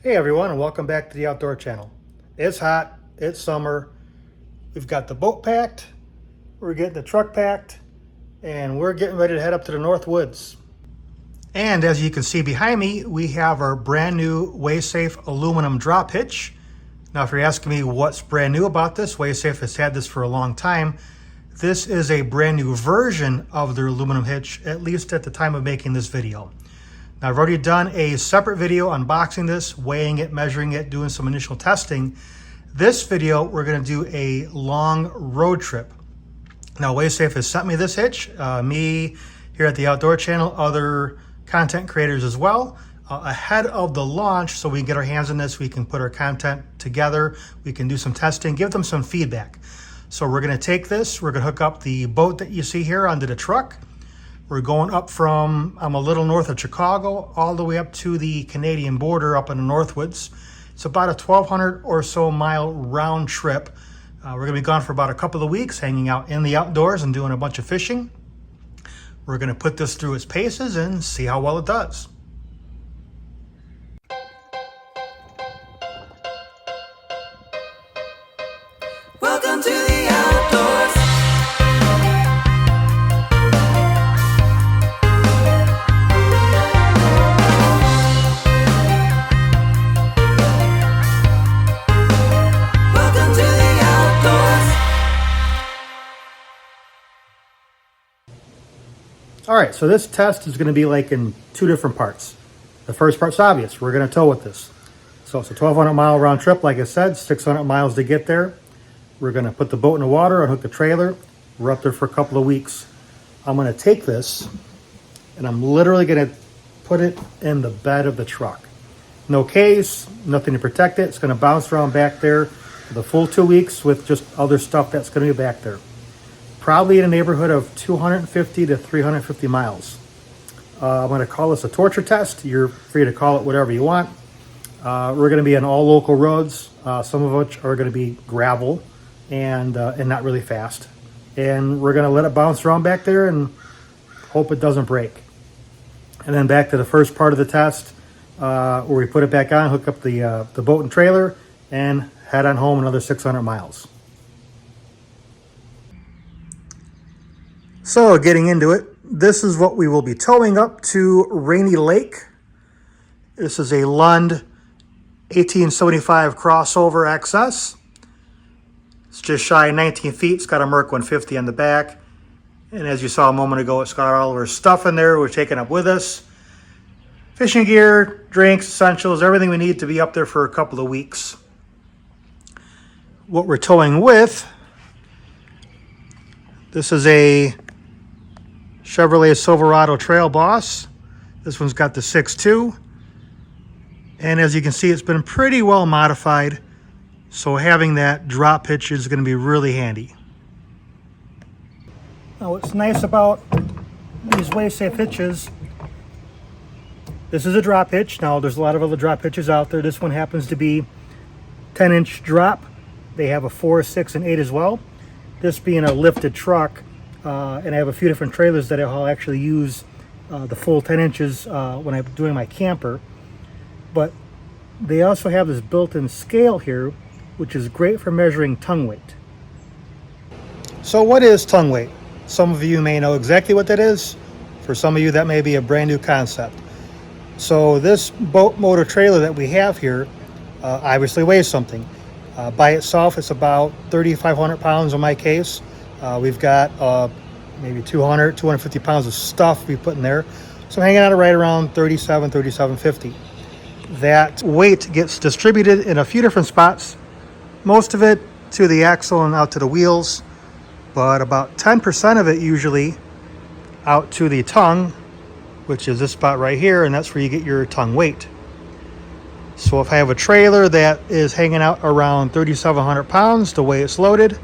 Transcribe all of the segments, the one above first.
Hey everyone, and welcome back to the Outdoor Channel. It's hot, it's summer, we've got the boat packed, we're getting the truck packed, and we're getting ready to head up to the North Woods. And as you can see behind me, we have our brand new WaySafe aluminum drop hitch. Now if you're asking me what's brand new about this, WaySafe has had this for a long time. This is a brand new version of their aluminum hitch, at least at the time of making this video. Now, I've already done a separate video unboxing this, weighing it, measuring it, doing some initial testing. This video, we're going to do a long road trip. Now, WaySafe has sent me this hitch, me here at the Outdoor Channel, other content creators as well, ahead of the launch, so we can get our hands on this, we can put our content together, we can do some testing, give them some feedback. So we're going to take this, we're going to hook up the boat that you see here onto the truck. We're going up from, I'm a little north of Chicago, all the way up to the Canadian border up in the Northwoods. It's about a 1,200 or so mile round trip. We're gonna be gone for about a couple of weeks, hanging out in the outdoors and doing a bunch of fishing. We're gonna put this through its paces and see how well it does. Welcome to the outdoors. Welcome to the outdoors. All right, so this test is gonna be like in two different parts. The first part's obvious, we're gonna tow with this. So it's a 1,200 mile round trip, like I said, 600 miles to get there. We're gonna put the boat in the water, unhook the trailer. We're up there for a couple of weeks. I'm gonna take this and I'm literally gonna put it in the bed of the truck. No case, nothing to protect it. It's gonna bounce around back there for the full 2 weeks with just other stuff that's gonna be back there. Probably in a neighborhood of 250 to 350 miles. I'm gonna call this a torture test. You're free to call it whatever you want. We're gonna be on all local roads, some of which are gonna be gravel and not really fast. And we're gonna let it bounce around back there and hope it doesn't break. And then back to the first part of the test, where we put it back on, hook up the boat and trailer, and head on home another 600 miles. So getting into it, this is what we will be towing up to Rainy Lake. This is a Lund 1875 crossover XS. It's just shy of 19 feet. It's got a Merc 150 on the back. And as you saw a moment ago, it's got all of our stuff in there we're taking up with us. Fishing gear, drinks, essentials, everything we need to be up there for a couple of weeks. What we're towing with, this is a Chevrolet Silverado Trail Boss. This one's got the 6.2. And as you can see, it's been pretty well modified. So having that drop hitch is going to be really handy. Now what's nice about these WaySafe hitches, this is a drop hitch. Now there's a lot of other drop hitches out there. This one happens to be 10-inch drop. They have a 4, 6, and 8 as well. This being a lifted truck, and I have a few different trailers that I'll actually use the full 10 inches when I'm doing my camper. But they also have this built-in scale here, which is great for measuring tongue weight. So what is tongue weight? Some of you may know exactly what that is. For some of you, that may be a brand new concept. So this boat motor trailer that we have here obviously weighs something. By itself, it's about 3,500 pounds in my case. We've got maybe 200, 250 pounds of stuff we put in there. So I'm hanging out right around 37, 37.50. That weight gets distributed in a few different spots. Most of it to the axle and out to the wheels, but about 10% of it usually out to the tongue, which is this spot right here, and that's where you get your tongue weight. So if I have a trailer that is hanging out around 3,700 pounds, the way it's loaded,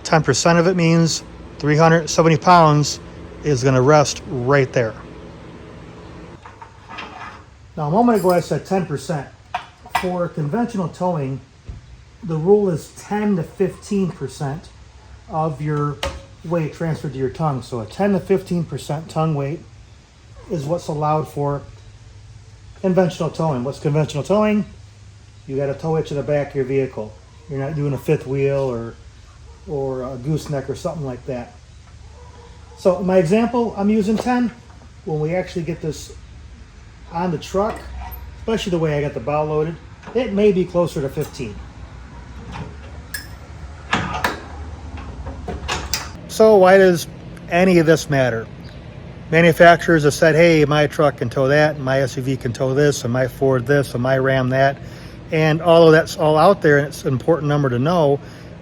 10% of it means 370 pounds is going to rest right there. Now, a moment ago I said 10%. For conventional towing, the rule is 10 to 15% of your weight transferred to your tongue. So a 10 to 15% tongue weight is what's allowed for conventional towing. What's conventional towing? You got a tow hitch in the back of your vehicle. You're not doing a fifth wheel or a gooseneck or something like that. So in my example, I'm using 10. When we actually get this on the truck, especially the way I got the bow loaded, it may be closer to 15. So why does any of this matter? Manufacturers have said, hey, my truck can tow that, and my SUV can tow this, and my Ford this, and my Ram that. And all of that's all out there, and it's an important number to know.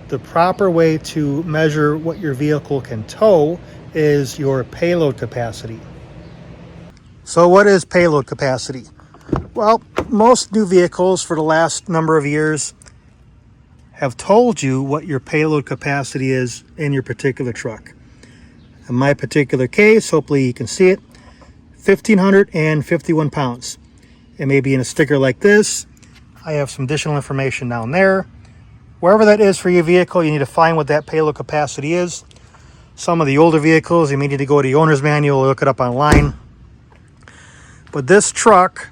The proper way to measure what your vehicle can tow is your payload capacity. So what is payload capacity? Well, most new vehicles for the last number of years have told you what your payload capacity is in your particular truck. In my particular case, hopefully you can see it, 1,551 pounds. It may be in a sticker like this. I have some additional information down there. Wherever that is for your vehicle, you need to find what that payload capacity is. Some of the older vehicles, you may need to go to the owner's manual or look it up online. But this truck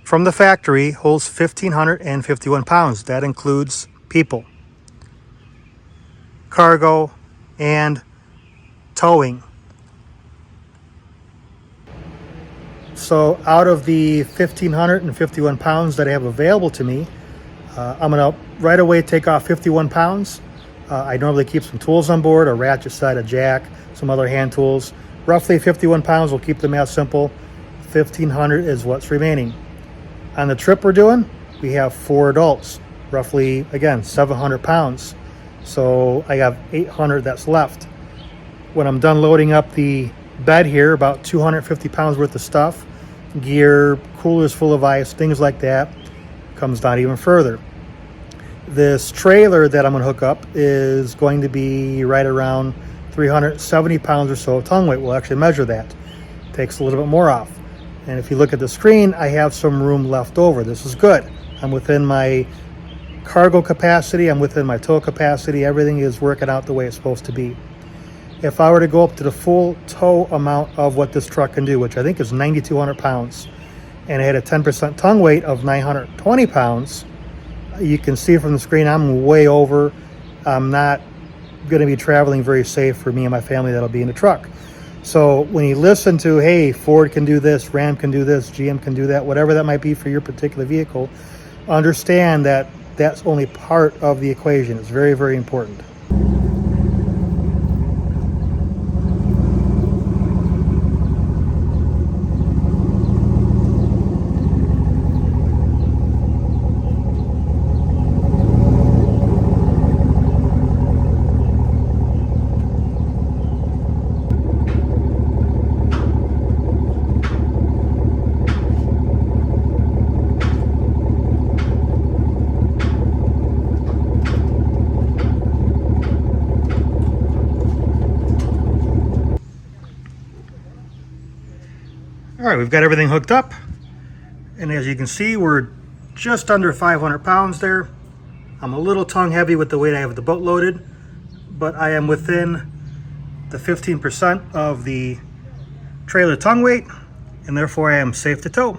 from the factory holds 1,551 pounds. That includes people, cargo, and towing. So out of the 1,551 pounds that I have available to me, I'm going to right away take off 51 pounds. I normally keep some tools on board, a ratchet set, a jack, some other hand tools. Roughly 51 pounds, we'll keep the math simple. 1,500 is what's remaining. On the trip we're doing, we have 4 adults, roughly, again, 700 pounds. So I have 800 that's left. When I'm done loading up the bed here, about 250 pounds worth of stuff, gear, coolers full of ice, things like that, comes down even further. This trailer that I'm going to hook up is going to be right around 370 pounds or so of tongue weight. We'll actually measure that. Takes a little bit more off. And if you look at the screen, I have some room left over. This is good. I'm within my cargo capacity. I'm within my tow capacity. Everything is working out the way it's supposed to be. If I were to go up to the full tow amount of what this truck can do, which I think is 9,200 pounds, and I had a 10% tongue weight of 920 pounds, you can see from the screen I'm way over. I'm not going to be traveling very safe for me and my family that'll be in the truck. So when you listen to, hey, Ford can do this, Ram can do this, GM can do that, whatever that might be for your particular vehicle, understand that that's only part of the equation. It's very, very important. All right, we've got everything hooked up, and as you can see, we're just under 500 pounds there. I'm a little tongue heavy with the weight I have the boat loaded, but I am within the 15% of the trailer tongue weight, and therefore I am safe to tow.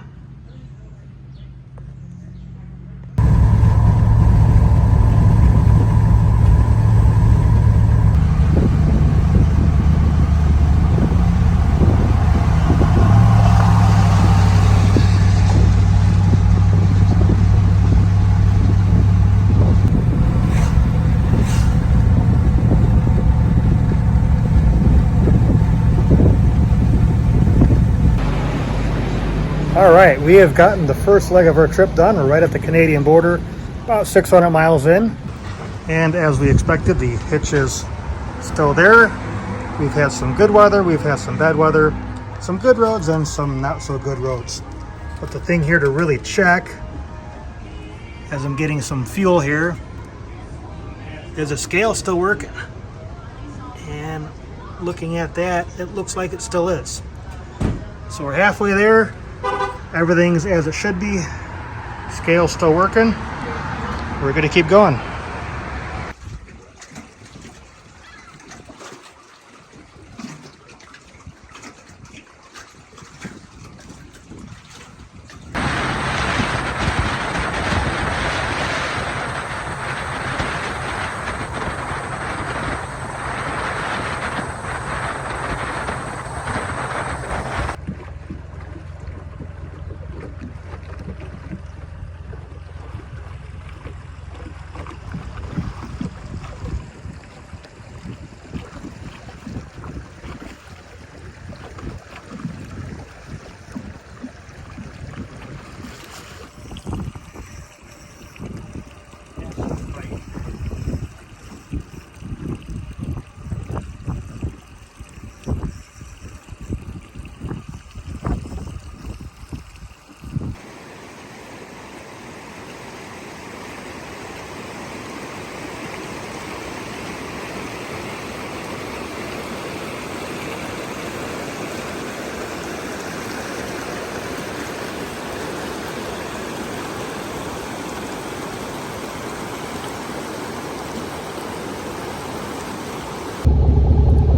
All right, we have gotten the first leg of our trip done. We're right at the Canadian border, about 600 miles in. And as we expected, the hitch is still there. We've had some good weather, we've had some bad weather, some good roads and some not so good roads. But the thing here to really check, as I'm getting some fuel here, is the scale still working? And looking at that, it looks like it still is. So we're halfway there. Everything's as it should be. Scale's still working. We're going to keep going.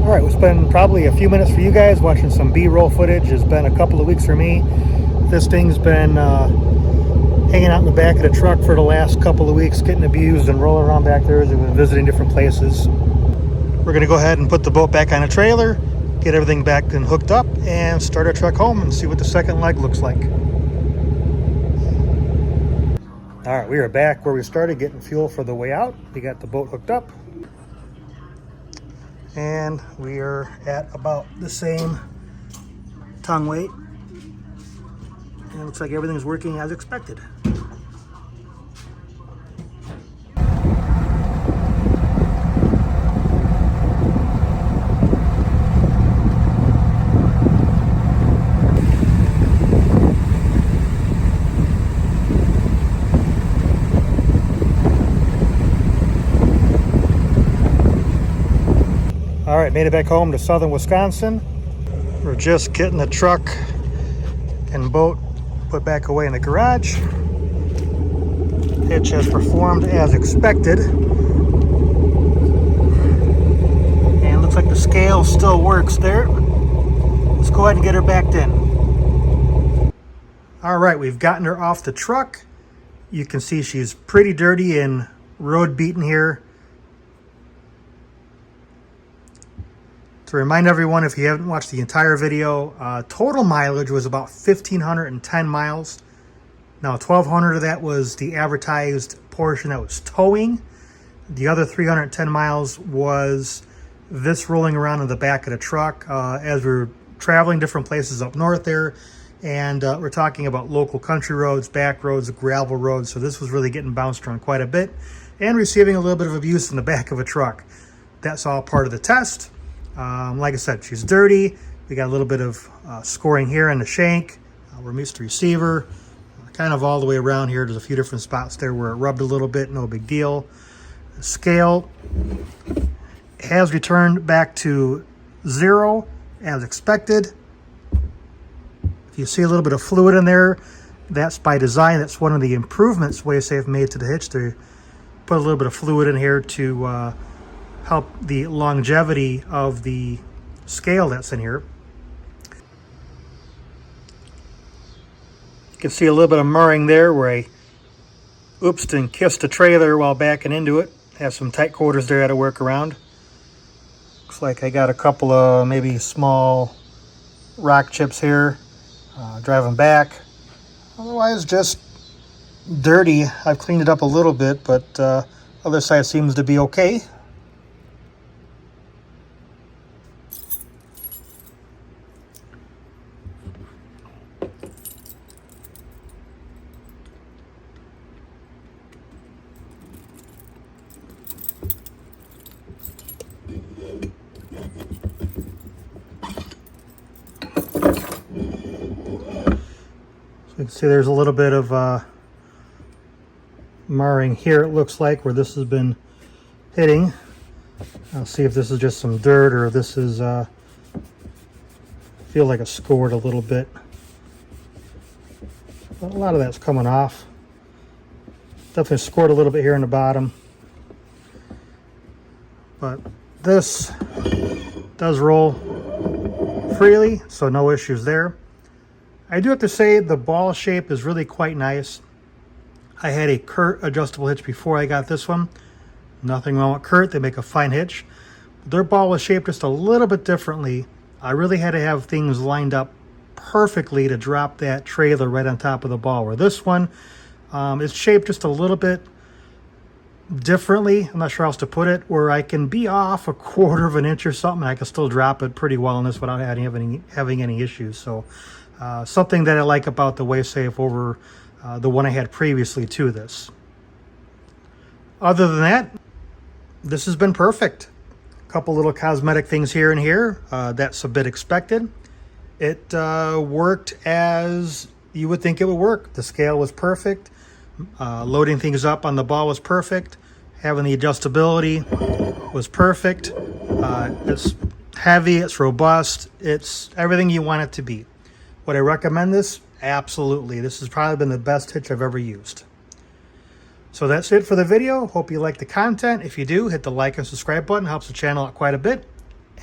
All right, we spent probably a few minutes for you guys watching some B-roll footage. It's been a couple of weeks for me. This thing's been hanging out in the back of the truck for the last couple of weeks, getting abused and rolling around back there as we've been visiting different places. We're going to go ahead and put the boat back on a trailer, get everything back and hooked up, and start our truck home and see what the second leg looks like. All right, we are back where we started, getting fuel for the way out. We got the boat hooked up, and we are at about the same tongue weight. And it looks like everything's working as expected. All right, made it back home to southern Wisconsin. We're just getting the truck and boat put back away in the garage. Hitch has performed as expected. And looks like the scale still works there. Let's go ahead and get her backed in. All right, we've gotten her off the truck. You can see she's pretty dirty and road beaten here. To remind everyone, if you haven't watched the entire video, total mileage was about 1,510 miles. Now, 1,200 of that was the advertised portion that was towing. The other 310 miles was this rolling around in the back of the truck as we were traveling different places up north there. And we're talking about local country roads, back roads, gravel roads. So this was really getting bounced around quite a bit and receiving a little bit of abuse in the back of a truck. That's all part of the test. Like I said, she's dirty. We got a little bit of scoring here in the shank. We're missed the receiver. Kind of all the way around here. There's a few different spots there where it rubbed a little bit. No big deal. The scale has returned back to 0 as expected. If you see a little bit of fluid in there, that's by design. That's one of the improvements WaySafe made to the hitch, to put a little bit of fluid in here to help the longevity of the scale that's in here. You can see a little bit of marring there where I oopsed and kissed the trailer while backing into it. Have some tight quarters there I had to work around. Looks like I got a couple of maybe small rock chips here driving back. Otherwise just dirty. I've cleaned it up a little bit, but other side seems to be okay. You can see there's a little bit of marring here, it looks like, where this has been hitting. I'll see if this is just some dirt or if this is feel like it's scored a little bit. But a lot of that's coming off. Definitely scored a little bit here in the bottom. But this does roll freely, so no issues there. I do have to say the ball shape is really quite nice. I had a Kurt adjustable hitch before I got this one. Nothing wrong with Kurt, they make a fine hitch. Their ball was shaped just a little bit differently. I really had to have things lined up perfectly to drop that trailer right on top of the ball. Where this one is shaped just a little bit differently. I'm not sure how else to put it, where I can be off a quarter of an inch or something and I can still drop it pretty well in this without having any issues. So something that I like about the WaySafe over the one I had previously to this. Other than that, this has been perfect. A couple little cosmetic things here and here. That's a bit expected. It worked as you would think it would work. The scale was perfect. Loading things up on the ball was perfect. Having the adjustability was perfect. It's heavy, it's robust, it's everything you want it to be. Would I recommend this? Absolutely. This has probably been the best hitch I've ever used. So that's it for the video. Hope you like the content. If you do, hit the like and subscribe button. Helps the channel out quite a bit.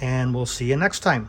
and we'll see you next time.